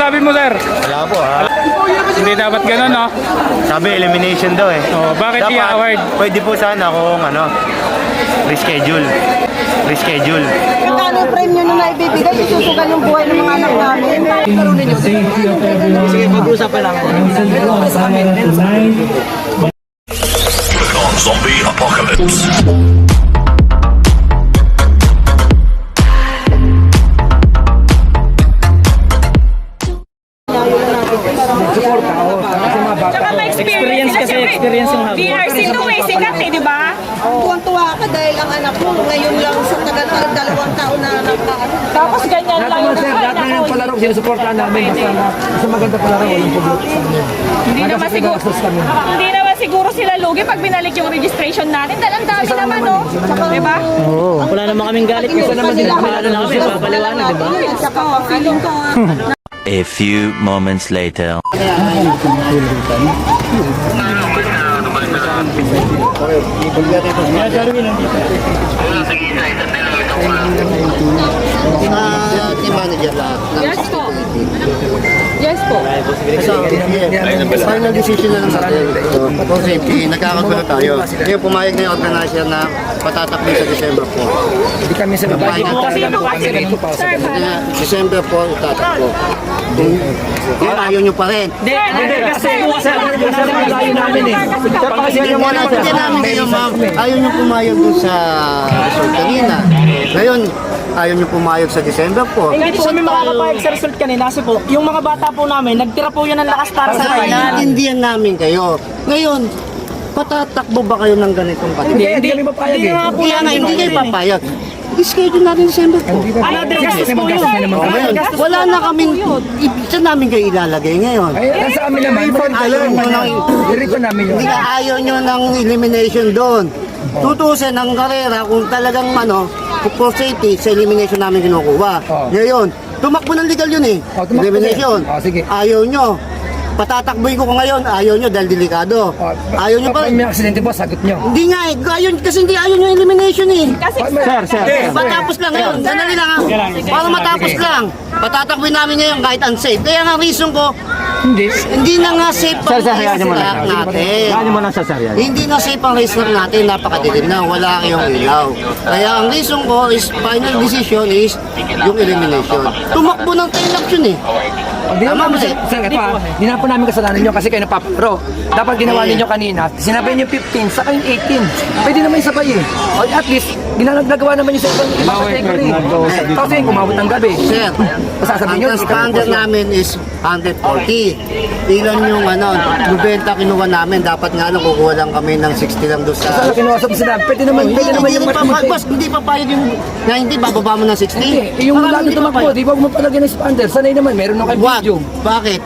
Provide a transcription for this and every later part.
masasabi mo, sir? Wala po ha. Hindi dapat ganun, no? Sabi elimination daw eh. Oh, bakit Dapat, i-award? pwede po sana kung reschedule. Reschedule. Magkano yung premium na naibibigay? Sususugan yung buhay ng mga anak namin. Sige, mag-usapan lang. Zombie Apocalypse. Experience kasi, experience yung habo. BRC to eh, sikat eh, di ba? Tuwang-tuwa ka dahil ang anak mo ngayon lang sa tagal-tagal 2 taon na nakaano. Tapos ganyan lang yung Lahat na yung palaro, sinusuportahan namin. Basta maganda palaro, walang problema. Hindi naman siguro sila lugi pag binalik yung registration natin. Dahil ang dami naman, no? Di ba? Wala naman kaming galit kasi naman din kami kami, papaliwanag, di ba? Saka feeling ko A few moments later. Team manager lahat. Yes po. Yes po. Final decision na lang sa atin. For safety, nagkakagulo tayo. Ngayon pumayag na yung organizer na patatakbo sa December 4. Hindi kami sa babae. Kasi ito kasi, sir, para. December 4, tatakbo. Kung ayaw nyo pa rin. Kasi layo namin eh. Kasi yung mga Hindi namin kayo, ma'am. Ayaw nyo pumayag dun sa result kanina. Ngayon, ayaw nyo pumayag sa December 4. hindi po kami makakapayag sa result kanina kasi po, yung mga bata po namin, nagtira po yan ng lakas para sa final. Naiintindihan namin kayo. Ngayon, patatakbo ba kayo ng ganitong Hindi pati? kami papayag eh. Kaya nga, hindi kayo papayag. I-schedule natin December 4. Another gastos po yun. Ngayon, wala na kaming, saan namin kayo ilalagay ngayon? Ay, sa amin naman, Ayaw nyo ng, i-refund namin yun. hindi nga ayaw nyo ng elimination doon. Tutusin ang karera kung talagang for safety, sa elimination namin kinukuha. Ngayon, tumakbo ng legal yun eh. Tumakbo Elimination. din. Sige. Ayaw nyo. Patatakboy ko ngayon, ayaw nyo dahil delikado. Ayaw nyo pa Pag may aksidente po, sagot nyo. Hindi nga eh, kasi hindi ayaw nyo elimination eh. Kasi, Matapos lang ngayon, sandali lang ha. Para matapos lang. Patatakboy namin ngayon kahit unsafe. Kaya nga reason ko, hindi na nga safe ang race natin. Hindi na safe ang race natin, napakadilim na, wala kayong ilaw. Kaya ang reason ko is, final decision is yung elimination. Tumakbo ng tail action eh. Hindi na po namin kasalanan nyo kasi kayo napaparo. Dapat ginawa ninyo kanina, sinabi nyo 15, saka yung 18. Pwede naman isabay eh. O at least, ginagawa naman yung sa ibang category. Tapos yung kumabot ng gabi. Sir, Sasabihin nyo, ang standard namin is 140. Ilan yung 90 kinuha namin, dapat nga lang kukuha lang kami ng 60 lang doon sa... Sa kinuwasap sila, pwede naman yung Boss, hindi pa payag yung 90, bababa mo ng 60? Yung lalo tumakbo, di ba magpalagyan ng expander? Sanay naman, meron na kayo What? video. Bakit?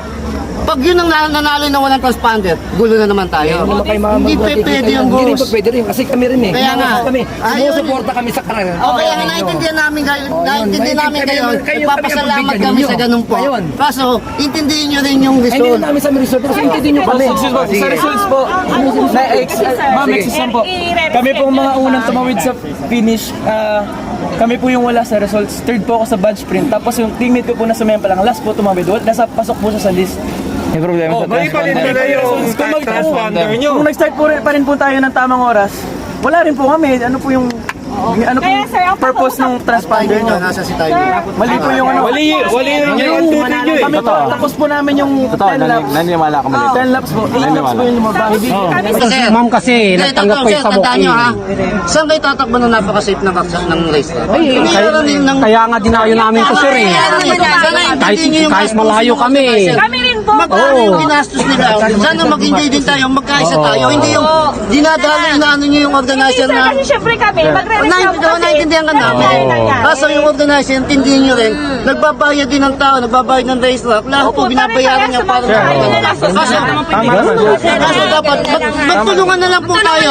Pag yun ang nanalo na walang transponder, gulo na naman tayo. Hindi pwede yung Hindi rin boss. pa pwede rin kasi kami rin eh. Kaya nga. Sumusuporta kami sa karera. Okay, ang naintindihan namin kayo, nagpapasalamat kami sa ganun po. Kaso, intindihin nyo rin yung Hindi result. na namin sa resort kasi intindihin nyo kami. Sa results po, ma'am, exam po. Kami po ang mga unang tumawid sa finish. Kami po yung wala sa results. Third po ako sa badge print. Tapos yung teammate ko po nasa mayan pa lang. Last po tumawid. Nasa pasok po siya sa list. May problema sa transponder. Kung nag-start po pa rin po tayo ng tamang oras, wala rin po kami. Ano po yung Kaya, sir, ang purpose ng transponder nyo? Nasa si tayo. Mali po yung Mali yung kami po, tapos po namin yung 10 laps. Naniniwala ka mali. 10 laps po. 8 laps po yung lumabas. Ma'am kasi, nagtanggap kayo sa walk-in. Saan kayo tatakbo ng napaka-safe ng race? Kaya nga dinayo namin to sir eh. Kahit malayo kami. kami rin po. Magkano yung ginastos nila? Sana mag-enjoy din tayo, magkaisa tayo. Hindi yung dinadali na ano nyo yung organizer Sir, na... kasi syempre kami, Naintindihan ka namin. Kaso yung organizer, intindihan nyo rin, nagbabayad din ng tao, nagbabayad ng racetrack. Lahat po, binabayaran niya para kaso dapat, magtulungan na lang po tayo.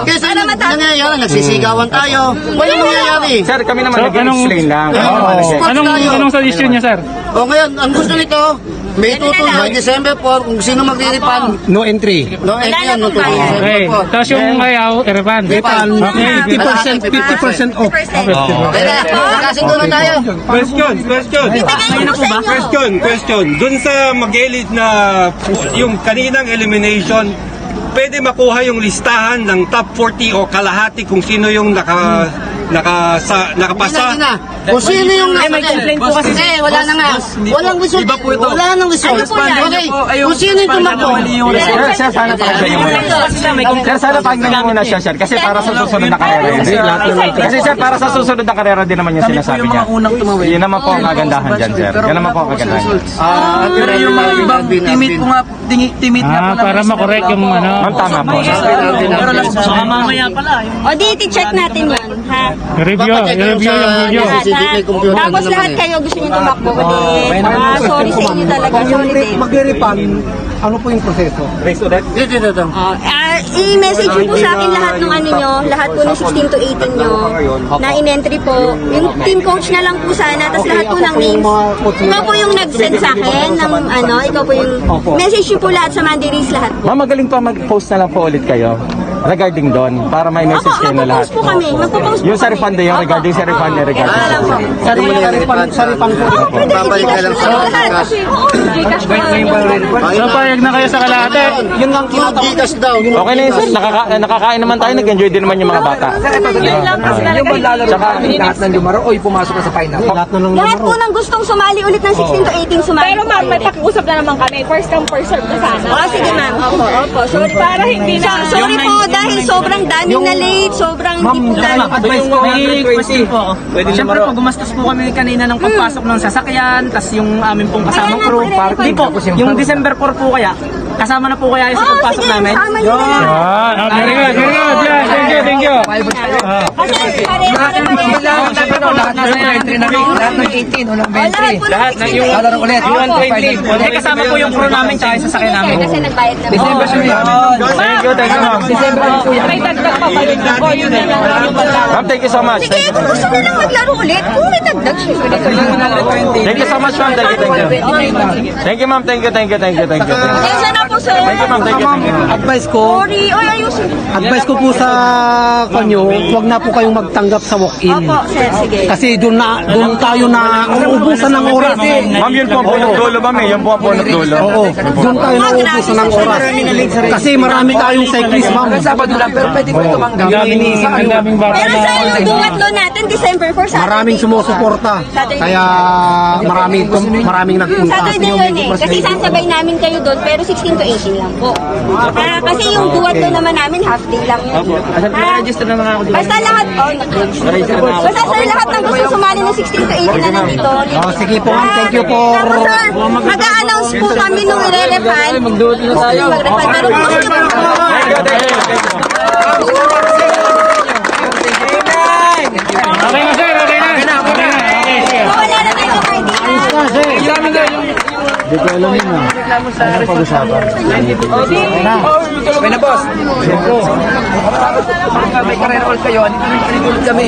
Kaysa nangyayari, nagsisigawan tayo. Walang nangyayari. Sir, kami naman nag-explain lang. Anong suggestion niya, sir? O ngayon, ang gusto nito, May tutuloy December 4 kung sino magre-refund. No entry. No, eh, yun, no, tutuloy Okay. December 4. Tapos yung ayaw, i-refund. Refund. Okay, 50% off. Kaya, magkasundo na tayo. Question. Doon sa Magilid na yung kaninang elimination, pwede makuha yung listahan ng top 40 o kalahati kung sino yung nakapasa. Hindi na. Kung sino yung may complaint po kasi. Wala na nga. Walang result. Iba po ito. Wala nang result. Okay. Kung sino yung tumakbo. Sir, sana pakinggan niyo muna. Sir, sana pakinggan niyo muna siya, sir. Kasi para sa susunod na karera yun. Kasi sir, para sa susunod na karera din naman yung Kami po sinasabi yung niya. mga unang tumawid. Yun naman po ang kagandahan dyan, sir. Yun naman po ang kagandahan. Pero yung mga ibang teammate po nga, teammate nga po Para makorek yung ano. Ma'am, tama po. Pero lang, baka mamaya pala. O di, check natin yan, ha? Review yung video. May computer Tapos na lahat naman kayo gusto niyo tumakbo. O di, sorry sa inyo talaga. Sorry din. Magre-refund, ano po yung proseso? Dito. I-message niyo po sa akin lahat ng ano nyo, lahat po ng 16 to 18 nyo, na in-entry po. Yung team coach na lang po sana, tapos lahat po ng names. Ikaw po yung nag-send sa akin ng ano, ikaw po yung message niyo po lahat sa Monday Race lahat po. Ma'am, magaling pa mag-post na lang po ulit kayo. Regarding doon, para may message kayo na lahat. Magpo-post po kami. Magpo-post po Yung sa refund yung regarding sa refund niya regarding Wala lang po. Sa refund po. Pwede Babalik ka lang sa Gcash. Gcash po. So, payag na kayo sa kalahati. Yun lang Gcash daw. Okay na yun, sir. Nakakain naman tayo. Nag-enjoy din naman yung mga bata. Yung maglalaro pa lahat ng lumaro o yung pumasok na sa final? Lahat po ng gustong sumali ulit ng 16 to 18 sumali. Pero ma'am, may pakiusap na naman kami. First come, first serve na sana. O, sige ma'am. Opo. Sorry Para hindi na... Sorry po dahil sobrang dami na late, sobrang hindi po namin. Advice ko, may question po ako. Siyempre po, gumastos po kami kanina ng pagpasok ng sasakyan, tas yung amin pong kasamang Kaya nga crew. po, Hindi po, yung December 4 po kaya, kasama na po kaya yung sa Oo, pagpasok sige, namin. sama nyo na lang. Very good. Yeah, thank you. Kasi pare-pare. Lahat na yung entry na rin. Lahat ng 18, walang entry. Lahat na yung Lalaro ulit. Eh, kasama po yung crew namin tsaka yung sasakyan namin. Kasi nagbayad na. December siya yun. Thank you, ma'am. December po yan. May dagdag pa ba yun? O, yun na lang yung bala. Ma'am, thank you so much. Sige, kung gusto nyo lang maglaro ulit, kung may dagdag, syempre. Thank you so much, ma'am. Thank you. Thank you, ma'am. Thank you. Pasensya na po, sir. Thank you, ma'am. Thank you. Advice ko, Sorry. Oy, ayusin. advice ko po sa kanyo, huwag na po kayong magtanggap sa walk-in. Opo, sir, sige. Kasi doon tayo na uubusan ng oras. Ma'am, yun po ang punot dulo, ma'am. Yun po ang punot dulo. Oo, doon tayo na uubusan ng oras. Kasi marami tayong cyclist, ma'am. Hanggang Sabado lang, pero pwede ko tumanggap. Ang daming bata Pero sa yung dumatlo natin, December 4, Saturday. Maraming sumusuporta. Kaya maraming nagpunta. Saturday yun eh. Kasi sasabay namin kayo doon, pero 16 to 18 lang po. Kasi yung duwatlo naman namin, half day lang yun. Register na mga ako dito. Basta lahat, basta sir, lahat ng gusto sumali ng 16 to 18 na nandito. Sige po, ma'am. Thank you for... Tapos sir, mag-a-announce po kami nung i-refund. Mag-refund. Pero kung gusto nyo Okay na, sir. Okay na. wala na tayo kapartihan. Okay na, boss. May karera ulit kayo. Ano kami?